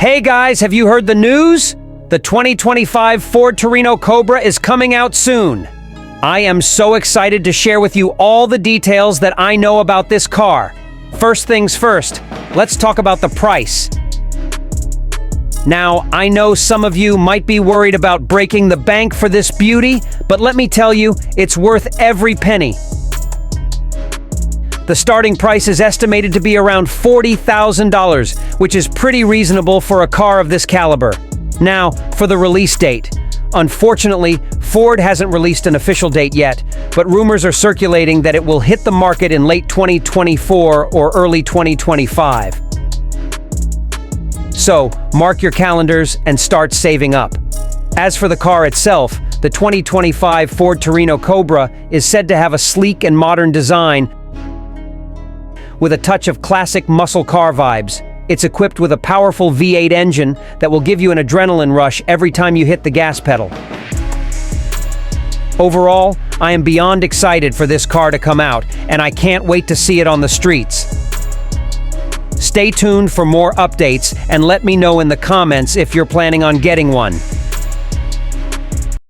Hey guys, have you heard the news? The 2025 Ford Torino Cobra is coming out soon. I am so excited to share with you all the details that I know about this car. First things first, let's talk about the price. Now, I know some of you might be worried about breaking the bank for this beauty, but let me tell you, it's worth every penny. The starting price is estimated to be around $40,000, which is pretty reasonable for a car of this caliber. Now, for the release date. Unfortunately, Ford hasn't released an official date yet, but rumors are circulating that it will hit the market in late 2024 or early 2025. So, mark your calendars and start saving up. As for the car itself, the 2025 Ford Torino Cobra is said to have a sleek and modern design with a touch of classic muscle car vibes. It's equipped with a powerful V8 engine that will give you an adrenaline rush every time you hit the gas pedal. Overall, I am beyond excited for this car to come out, and I can't wait to see it on the streets. Stay tuned for more updates and let me know in the comments if you're planning on getting one.